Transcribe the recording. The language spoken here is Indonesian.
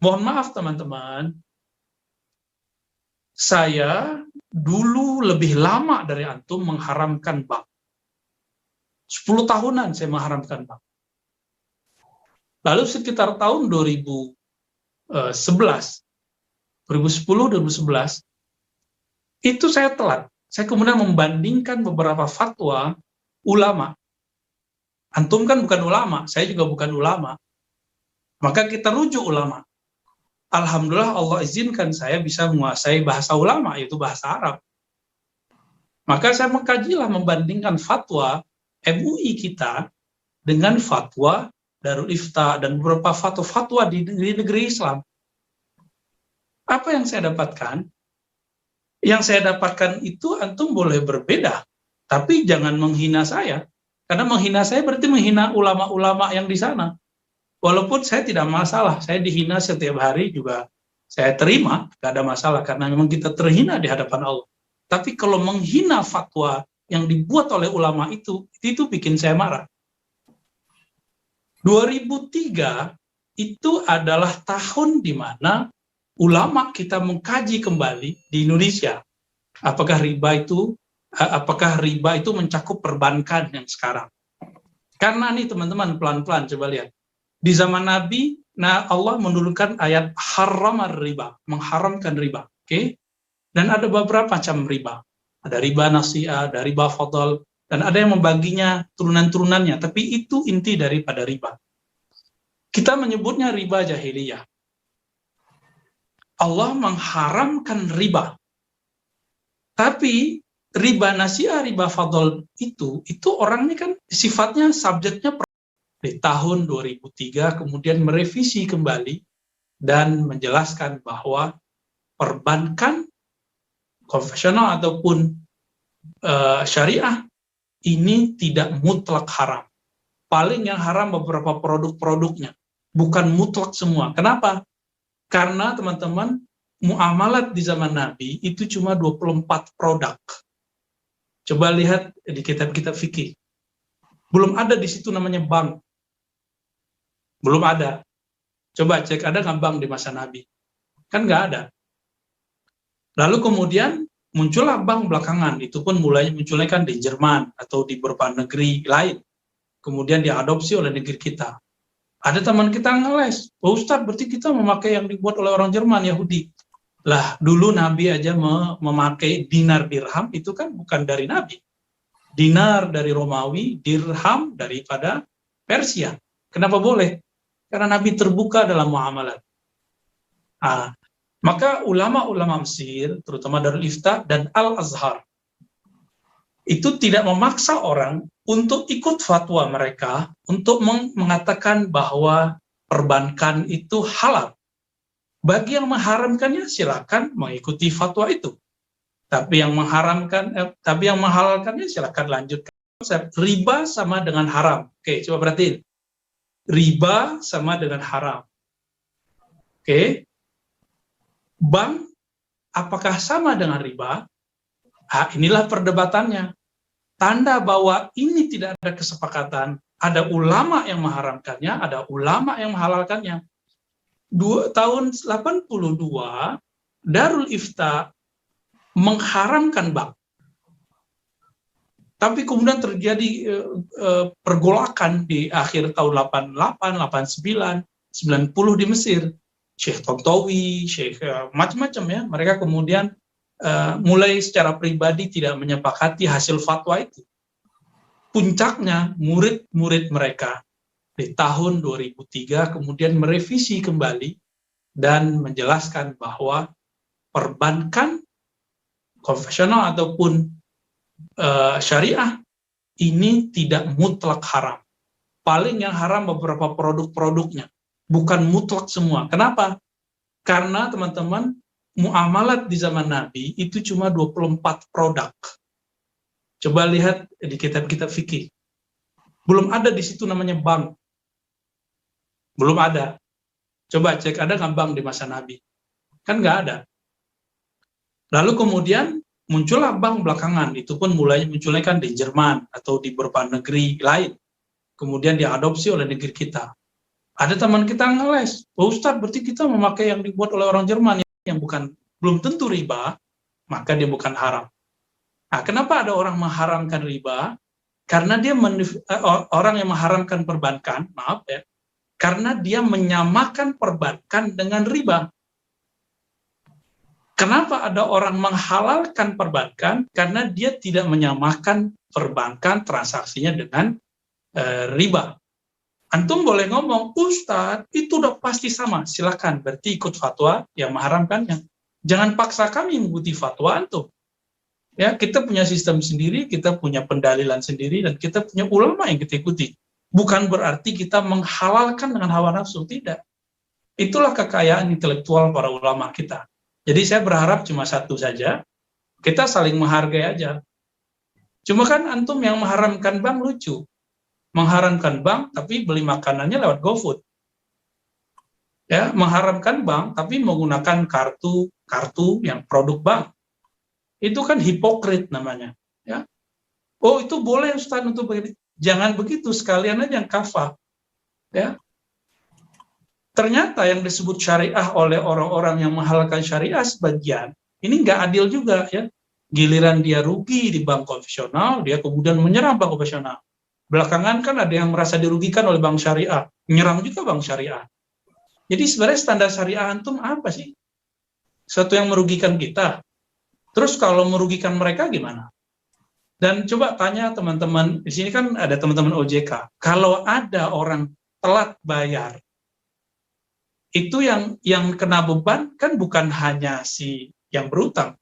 Mohon maaf teman-teman, saya dulu lebih lama dari antum mengharamkan bank. 10 tahunan saya mengharamkan bank. Lalu sekitar tahun 2010, 2011, itu saya telat. Saya kemudian membandingkan beberapa fatwa ulama. Antum kan bukan ulama, saya juga bukan ulama. Maka kita rujuk ulama. Alhamdulillah Allah izinkan saya bisa menguasai bahasa ulama, yaitu bahasa Arab. Maka saya mengkajilah, membandingkan fatwa MUI kita dengan fatwa Darul Ifta dan beberapa fatwa di negeri Islam. Apa yang saya dapatkan? Yang saya dapatkan itu antum boleh berbeda, tapi jangan menghina saya. Karena menghina saya berarti menghina ulama-ulama yang di sana. Walaupun saya tidak masalah, saya dihina setiap hari juga saya terima, gak ada masalah, karena memang kita terhina di hadapan Allah. Tapi kalau menghina fatwa yang dibuat oleh ulama itu bikin saya marah. 2003 itu adalah tahun di mana ulama kita mengkaji kembali di Indonesia. Apakah riba itu mencakup perbankan yang sekarang? Karena nih teman-teman, pelan-pelan coba lihat. Di zaman Nabi, Allah menurunkan ayat haramar riba, mengharamkan riba. Oke? Dan ada beberapa macam riba. Ada riba nasi'ah, ada riba fadl, dan ada yang membaginya turunan-turunannya, tapi itu inti daripada riba. Kita menyebutnya riba jahiliyah. Allah mengharamkan riba. Tapi riba nasi'ah, riba fadl itu orang ini kan sifatnya, subjeknya di tahun 2003 kemudian merevisi kembali dan menjelaskan bahwa perbankan konvensional ataupun syariah ini tidak mutlak haram. Paling yang haram beberapa produk-produknya, bukan mutlak semua. Kenapa? Karena teman-teman, muamalat di zaman Nabi itu cuma 24 produk. Coba lihat di kitab-kitab fikih. Belum ada di situ namanya bank. Belum ada. Coba cek, ada nggak bank di masa Nabi? Kan nggak ada. Lalu kemudian muncullah bank belakangan. Itu pun munculnya kan di Jerman atau di beberapa negeri lain. Kemudian diadopsi oleh negeri kita. Ada teman kita ngeles, oh Ustadz, berarti kita memakai yang dibuat oleh orang Jerman, Yahudi. Lah, dulu Nabi aja memakai dinar dirham, itu kan bukan dari Nabi. Dinar dari Romawi, dirham daripada Persia. Kenapa boleh? Karena Nabi terbuka dalam muamalat. Maka ulama-ulama Mesir, terutama Darul Ifta dan Al-Azhar, itu tidak memaksa orang untuk ikut fatwa mereka untuk mengatakan bahwa perbankan itu halal. Bagi yang mengharamkannya silakan mengikuti fatwa itu. Tapi yang menghalalkannya silakan lanjutkan. Konsep riba sama dengan haram. Oke, coba perhatiin. Riba sama dengan haram. Oke. Bank apakah sama dengan riba? Inilah perdebatannya. Tanda bahwa ini tidak ada kesepakatan. Ada ulama yang mengharamkannya, ada ulama yang menghalalkannya. Tahun 82, Darul Ifta mengharamkan bank. Tapi kemudian terjadi pergolakan di akhir tahun 88, 89, 90 di Mesir. Syekh Tontowi, Syekh macam-macam ya. Mereka kemudian mulai secara pribadi tidak menyepakati hasil fatwa itu. Puncaknya murid-murid mereka di tahun 2003 kemudian merevisi kembali dan menjelaskan bahwa perbankan konvensional ataupun syariah ini tidak mutlak haram. Paling yang haram beberapa produk-produknya, bukan mutlak semua. Kenapa? Karena teman-teman, muamalat di zaman Nabi itu cuma 24 produk. Coba lihat di kitab-kitab fikih. Belum ada di situ namanya bank. Belum ada. Coba cek, ada nggak bank di masa Nabi? Kan nggak ada. Lalu kemudian muncullah bank belakangan. Itu pun munculnya kan di Jerman atau di beberapa negeri lain. Kemudian diadopsi oleh negeri kita. Ada teman kita ngeles, Ustadz berarti kita memakai yang dibuat oleh orang Jerman yang belum tentu riba, maka dia bukan haram. Nah, kenapa ada orang mengharamkan riba? Karena dia orang yang mengharamkan perbankan, maaf ya, karena dia menyamakan perbankan dengan riba. Kenapa ada orang menghalalkan perbankan? Karena dia tidak menyamakan perbankan transaksinya dengan riba. Antum boleh ngomong, Ustadz, itu udah pasti sama. Silakan, berarti ikut fatwa yang mengharamkannya. Jangan paksa kami mengikuti fatwa antum. Ya, kita punya sistem sendiri, kita punya pendalilan sendiri, dan kita punya ulama yang kita ikuti. Bukan berarti kita menghalalkan dengan hawa nafsu, tidak. Itulah kekayaan intelektual para ulama kita. Jadi saya berharap cuma satu saja, kita saling menghargai aja. Cuma kan antum yang mengharamkan bank lucu. Mengharamkan bank tapi beli makanannya lewat GoFood. Ya, mengharamkan bank tapi menggunakan kartu yang produk bank. Itu kan hipokrit namanya, ya. Oh, itu boleh Ustaz untuk begitu. Jangan begitu, sekalian aja yang kafah. Ya. Ternyata yang disebut syariah oleh orang-orang yang menghalalkan syariah sebagian, ini nggak adil juga, ya. Giliran dia rugi di bank konvensional, dia kemudian menyerang bank konvensional. Belakangan kan ada yang merasa dirugikan oleh bank syariah, menyerang juga bank syariah. Jadi sebenarnya standar syariah antum apa sih? Sesuatu yang merugikan kita. Terus kalau merugikan mereka gimana? Dan coba tanya teman-teman, di sini kan ada teman-teman OJK. Kalau ada orang telat bayar, itu yang kena beban kan bukan hanya si yang berutang,